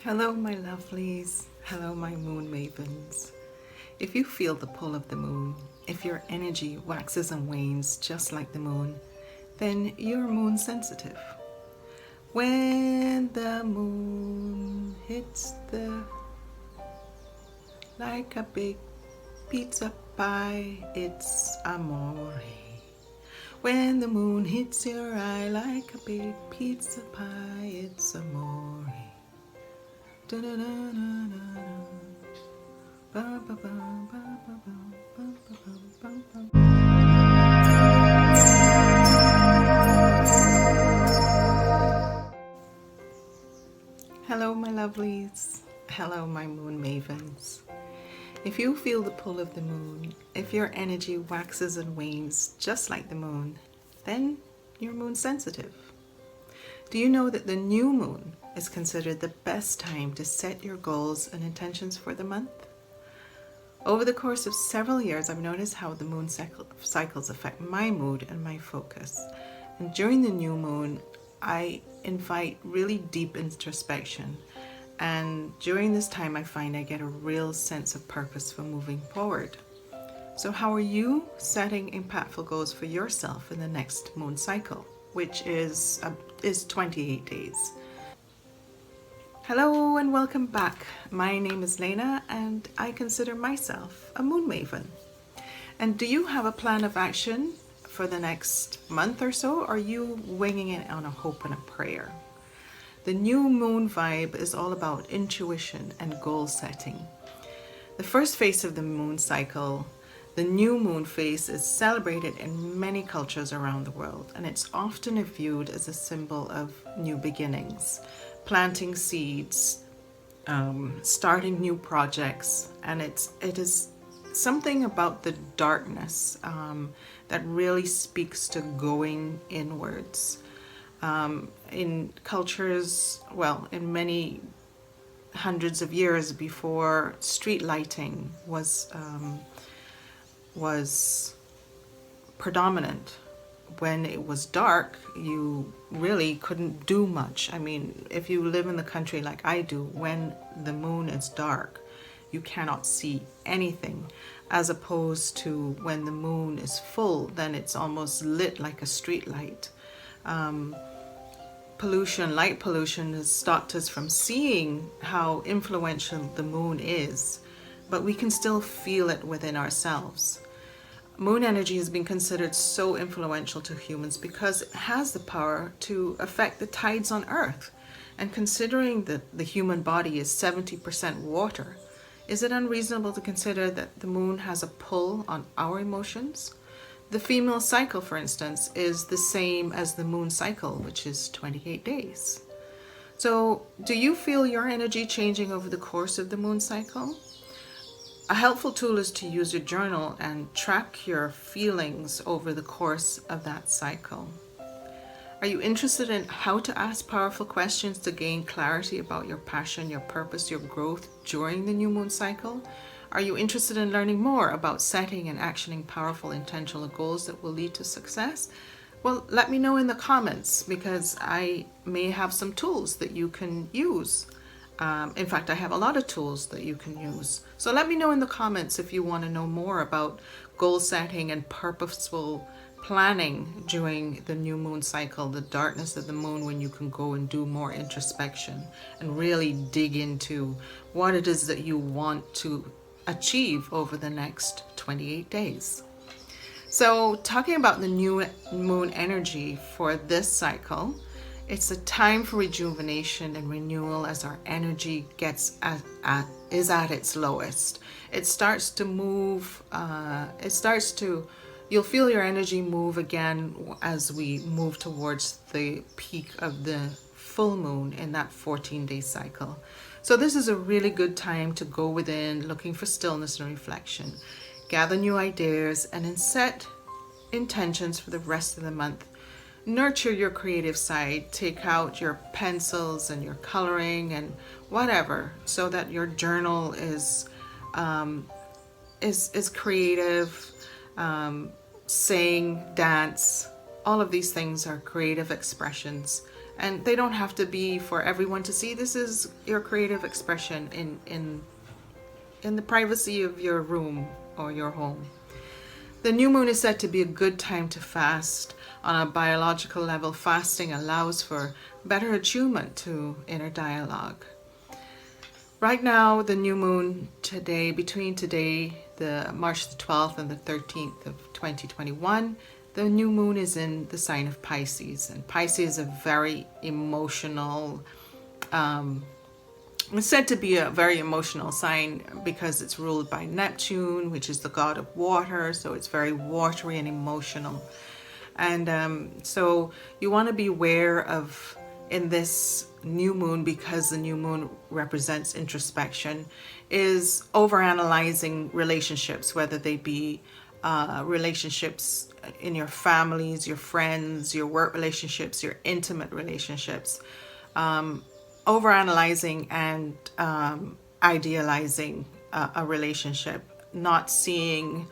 Hello, my lovelies. Hello, my moon mavens. If you feel the pull of the moon, if your energy waxes and wanes just like the moon, then you're moon sensitive. When the moon hits the like a big pizza pie, it's amore. When the moon hits your eye like a big pizza pie, it's amore. Hello, my lovelies. Hello, my moon mavens. If you feel the pull of the moon, if your energy waxes and wanes just like the moon, then you're moon sensitive. Do you know that the new moon is considered the best time to set your goals and intentions for the month? Over the course of several years, I've noticed how the moon cycles affect my mood and my focus. And during the new moon, I invite really deep introspection. And during this time, I find I get a real sense of purpose for moving forward. So how are you setting impactful goals for yourself in the next moon cycle, which is 28 days? Hello and welcome back. My name is Lena and I consider myself a moon maven. And do you have a plan of action for the next month or so? Or are you winging it on a hope and a prayer? The new moon vibe is all about intuition and goal setting. The first phase of the moon cycle, the new moon phase, is celebrated in many cultures around the world, and it's often viewed as a symbol of new beginnings, planting seeds, starting new projects, and it is something about the darkness that really speaks to going inwards. In cultures, in many hundreds of years before street lighting was predominant, when it was dark, you really couldn't do much. I mean, if you live in the country like I do, when the moon is dark, you cannot see anything, as opposed to when the moon is full, then it's almost lit like a street light. Light pollution has stopped us from seeing how influential the moon is, but we can still feel it within ourselves. Moon energy has been considered so influential to humans because it has the power to affect the tides on Earth. And considering that the human body is 70% water, is it unreasonable to consider that the moon has a pull on our emotions? The female cycle, for instance, is the same as the moon cycle, which is 28 days. So, do you feel your energy changing over the course of the moon cycle? A helpful tool is to use your journal and track your feelings over the course of that cycle. Are you interested in how to ask powerful questions to gain clarity about your passion, your purpose, your growth during the new moon cycle? Are you interested in learning more about setting and actioning powerful intentional goals that will lead to success? Well, let me know in the comments, because I may have some tools that you can use. In fact, I have a lot of tools that you can use. So let me know in the comments if you want to know more about goal setting and purposeful planning during the new moon cycle, the darkness of the moon, when you can go and do more introspection and really dig into what it is that you want to achieve over the next 28 days. So talking about the new moon energy for this cycle, it's a time for rejuvenation and renewal as our energy is at its lowest. It starts to move, you'll feel your energy move again as we move towards the peak of the full moon in that 14-day cycle. So this is a really good time to go within, looking for stillness and reflection, gather new ideas, and then set intentions for the rest of the month. Nurture your creative side. Take out your pencils and your coloring and whatever, so that your journal is creative. Sing, dance, all of these things are creative expressions, And they don't have to be for everyone to see. This is your creative expression in the privacy of your room or your home. The new moon is said to be a good time to fast. On a biological level, fasting allows for better attunement to inner dialogue. Right now, the new moon today, between today, the March the 12th and the 13th of 2021, the new moon is in the sign of Pisces. And Pisces is a very emotional, it's said to be a very emotional sign because it's ruled by Neptune, which is the god of water. So it's very watery and emotional. And so you want to be aware of, in this new moon, because the new moon represents introspection, is overanalyzing relationships, whether they be relationships in your families, your friends, your work relationships, your intimate relationships. Overanalyzing and idealizing a relationship, not seeing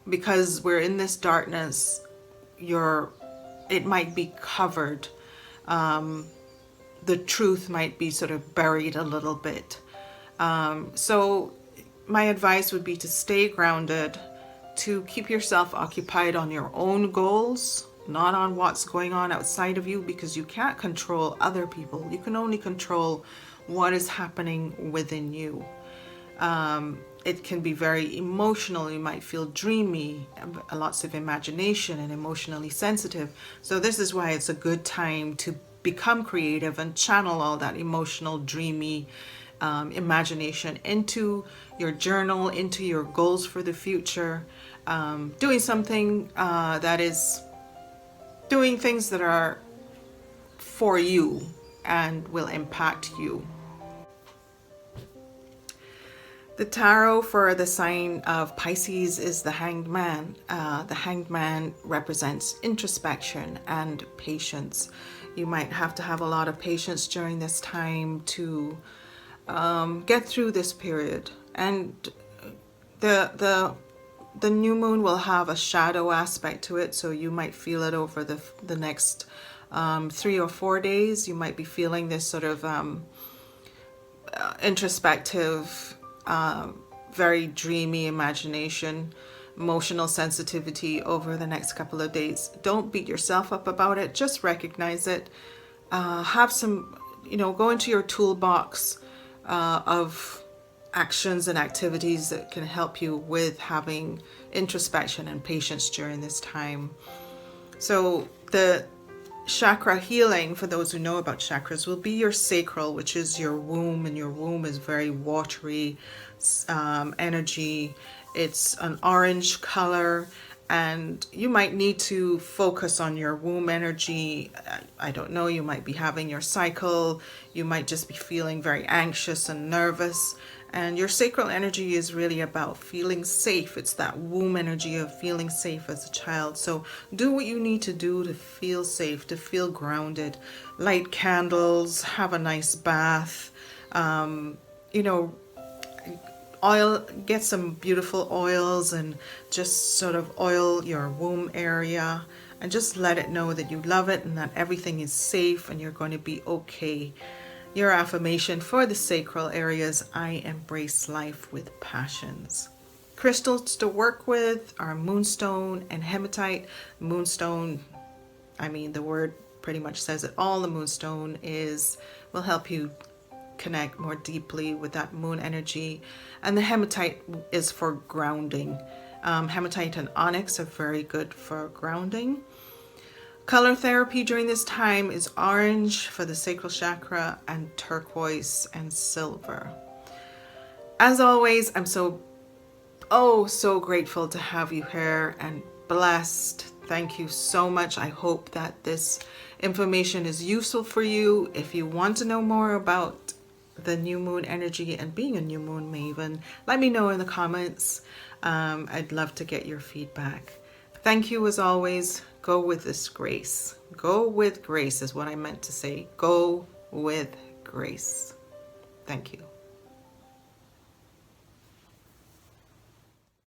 because we're in this darkness, it might be covered. The truth might be sort of buried a little bit. So my advice would be to stay grounded, to keep yourself occupied on your own goals, not on what's going on outside of you, because you can't control other people. You can only control what is happening within you. It can be very emotional. You might feel dreamy, lots of imagination, and emotionally sensitive. So this is why it's a good time to become creative and channel all that emotional, dreamy imagination into your journal, into your goals for the future. Doing something doing things that are for you and will impact you. The tarot for the sign of Pisces is the Hanged Man. The Hanged Man represents introspection and patience. You might have to have a lot of patience during this time to get through this period. And the new moon will have a shadow aspect to it, so you might feel it over the next 3 or 4 days. You might be feeling this sort of introspective, very dreamy imagination, emotional sensitivity over the next couple of days. Don't beat yourself up about it. Just recognize it. Have some, go into your toolbox of actions and activities that can help you with having introspection and patience during this time. So the chakra healing, for those who know about chakras, will be your sacral, which is your womb, and your womb is very watery energy. It's an orange color, and you might need to focus on your womb energy. I don't know, you might be having your cycle, you might just be feeling very anxious and nervous. And your sacral energy is really about feeling safe. It's that womb energy of feeling safe as a child. So do what you need to do to feel safe, to feel grounded. Light candles, have a nice bath, get some beautiful oils and just sort of oil your womb area and just let it know that you love it and that everything is safe and you're going to be okay. Your affirmation for the sacral areas: I embrace life with passions. Crystals to work with are moonstone and hematite. Moonstone, the word pretty much says it all. The moonstone will help you connect more deeply with that moon energy. And the hematite is for grounding. Hematite and onyx are very good for grounding. Color therapy during this time is orange for the sacral chakra and turquoise and silver. As always, I'm so grateful to have you here and blessed. Thank you so much. I hope that this information is useful for you. If you want to know more about the new moon energy and being a new moon maven, let me know in the comments. I'd love to get your feedback. Thank you as always. Go with this grace. Go with grace is what I meant to say. Go with grace. Thank you.